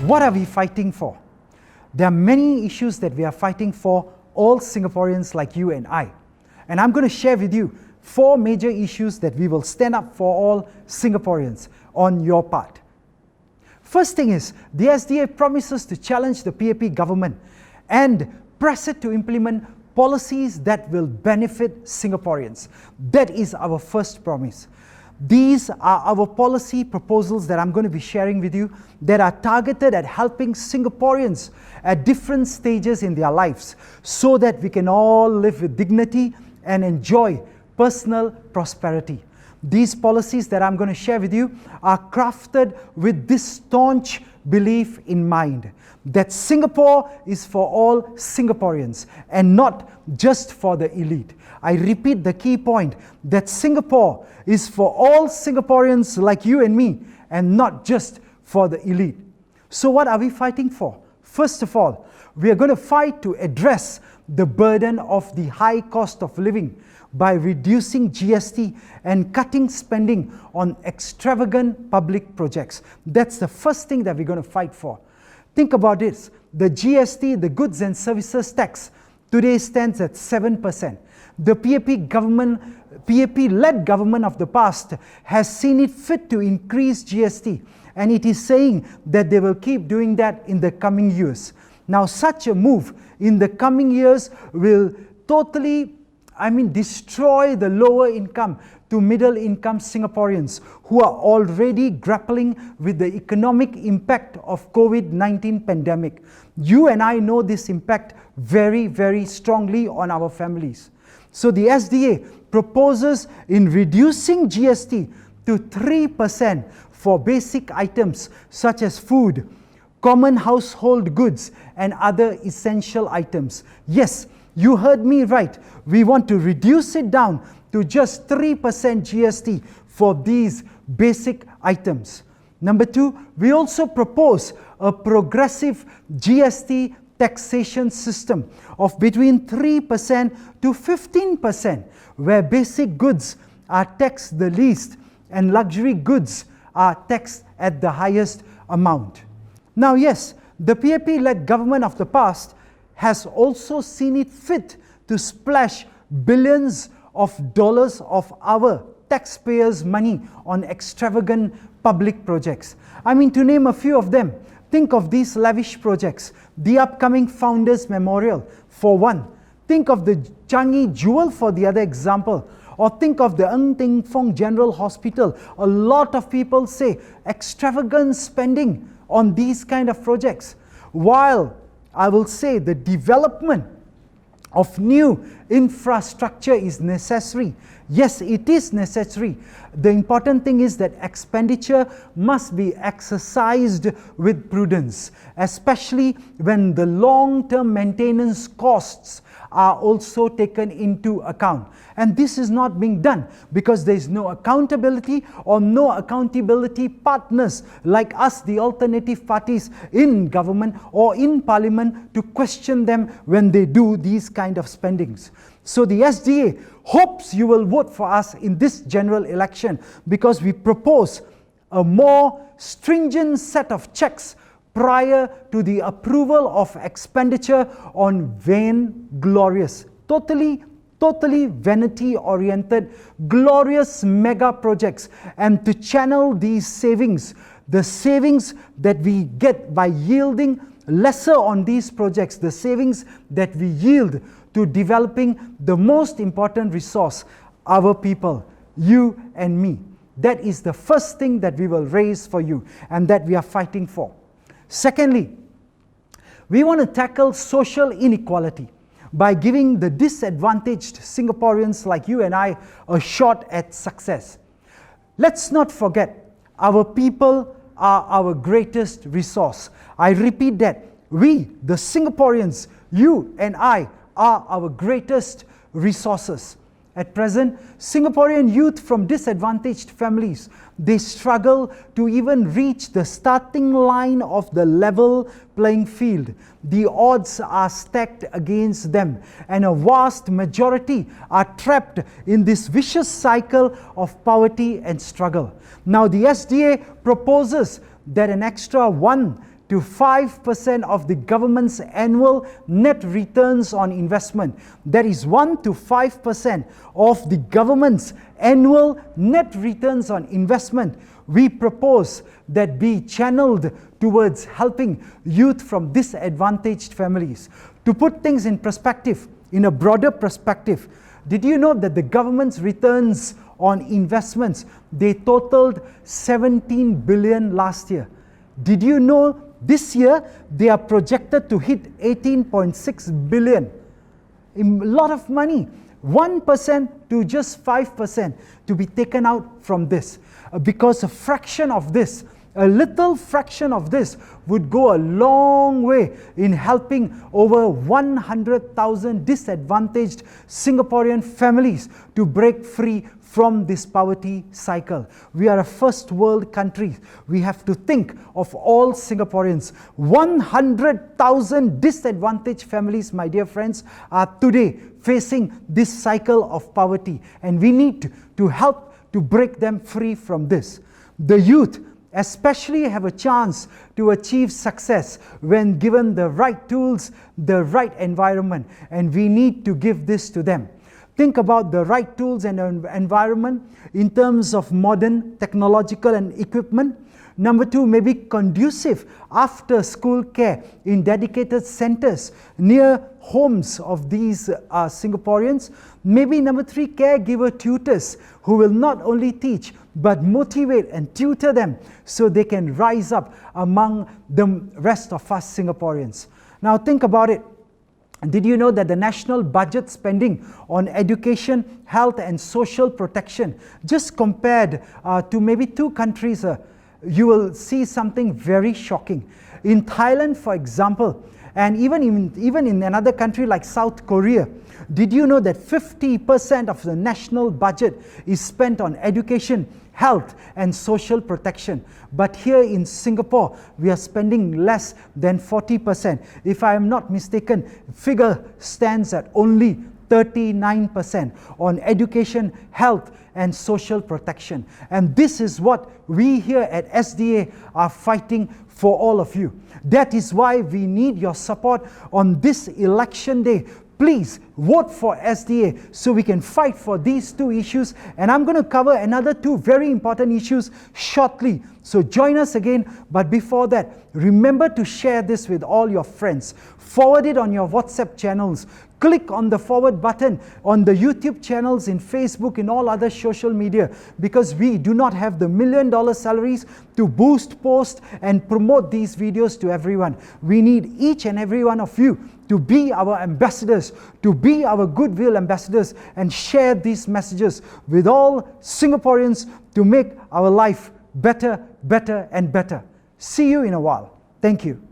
What are we fighting for? There are many issues that we are fighting for, all Singaporeans like you and I. And I'm going to share with you 4 major issues that we will stand up for all Singaporeans on your part. First thing is, the SDA promises to challenge the PAP government and press it to implement policies that will benefit Singaporeans. That is our first promise. These are our policy proposals that I'm going to be sharing with you that are targeted at helping Singaporeans at different stages in their lives so that we can all live with dignity and enjoy personal prosperity. These policies that I'm going to share with you are crafted with this staunch belief in mind that Singapore is for all Singaporeans and not just for the elite. I repeat the key point that Singapore is for all Singaporeans like you and me and not just for the elite. So what are we fighting for? First of all, we are going to fight to address the burden of the high cost of living by reducing GST and cutting spending on extravagant public projects. That's the first thing that we're going to fight for. Think about this. The GST, the goods and services tax, today stands at 7%. The PAP-led government of the past has seen it fit to increase GST, and it is saying that they will keep doing that in the coming years. Now, such a move in the coming years will totally destroy the lower income to middle income Singaporeans who are already grappling with the economic impact of COVID-19 pandemic. You and I know this impact very, very strongly on our families. So the SDA proposes in reducing GST to 3% for basic items such as food, common household goods, and other essential items. Yes, you heard me right. We want to reduce it down to just 3% GST for these basic items. Number 2, we also propose a progressive GST taxation system of between 3% to 15%, where basic goods are taxed the least and luxury goods are taxed at the highest amount. Now, yes, the PAP-led government of the past has also seen it fit to splash billions of dollars of our taxpayers' money on extravagant public projects. To name a few of them, think of these lavish projects. The upcoming Founders Memorial, for one. Think of the Changi Jewel for the other example. Or think of the Ng Teng Fong General Hospital. A lot of people say extravagant spending on these kind of projects. While I will say the development of new infrastructure is necessary. Yes, it is necessary. The important thing is that expenditure must be exercised with prudence, especially when the long-term maintenance costs are also taken into account. And this is not being done because there is no accountability or no accountability partners like us, the alternative parties in government or in parliament, to question them when they do these kind of spendings. So the SDA hopes you will vote for us in this general election because we propose a more stringent set of checks prior to the approval of expenditure on vain-glorious, totally vanity-oriented, glorious mega projects, and to channel these savings, the savings that we get by yielding lesser on these projects, the savings that we yield to developing the most important resource, our people, you and me. That is the first thing that we will raise for you and that we are fighting for. Secondly, we want to tackle social inequality by giving the disadvantaged Singaporeans like you and I a shot at success. Let's not forget, our people are our greatest resource. I repeat that. We, the Singaporeans, you and I, are our greatest resources. At present, Singaporean youth from disadvantaged families, they struggle to even reach the starting line of the level playing field. The odds are stacked against them, and a vast majority are trapped in this vicious cycle of poverty and struggle. Now, the SDA proposes that an extra 1 to 5% of the government's annual net returns on investment. That is 1 to 5% of the government's annual net returns on investment. We propose that be channeled towards helping youth from disadvantaged families. To put things in perspective, in a broader perspective, did you know that the government's returns on investments, they totaled 17 billion last year? Did you know this year they are projected to hit 18.6 billion? A lot of money. 1% to just 5% to be taken out from this, because a fraction of this, a little fraction of this would go a long way in helping over 100,000 disadvantaged Singaporean families to break free from this poverty cycle. We are a first world country. We have to think of all Singaporeans. 100,000 disadvantaged families, my dear friends, are today facing this cycle of poverty, and we need to help to break them free from this. The youth especially have a chance to achieve success when given the right tools, the right environment, and we need to give this to them. Think about the right tools and environment in terms of modern technological and equipment. Number 2, maybe conducive after school care in dedicated centers near homes of these Singaporeans. Maybe number 3, caregiver tutors who will not only teach but motivate and tutor them so they can rise up among the rest of us Singaporeans. Now think about it. Did you know that the national budget spending on education, health and social protection, just compared to maybe 2 countries, you will see something very shocking. In Thailand, for example, and even in another country like South Korea, did you know that 50% of the national budget is spent on education, health and social protection? But here in Singapore, we are spending less than 40%. If I am not mistaken, figure stands at only 39% on education, health and social protection. And this is what we here at SDA are fighting for all of you. That is why we need your support on this election day. Please vote for SDA so we can fight for these 2 issues. And I'm going to cover another 2 very important issues shortly. So join us again. But before that, remember to share this with all your friends. Forward it on your WhatsApp channels. Click on the forward button on the YouTube channels, in Facebook, in all other social media, because we do not have the $1 million salaries to boost, post and promote these videos to everyone. We need each and every one of you to be our ambassadors, to be our goodwill ambassadors and share these messages with all Singaporeans to make our life better, better and better. See you in a while. Thank you.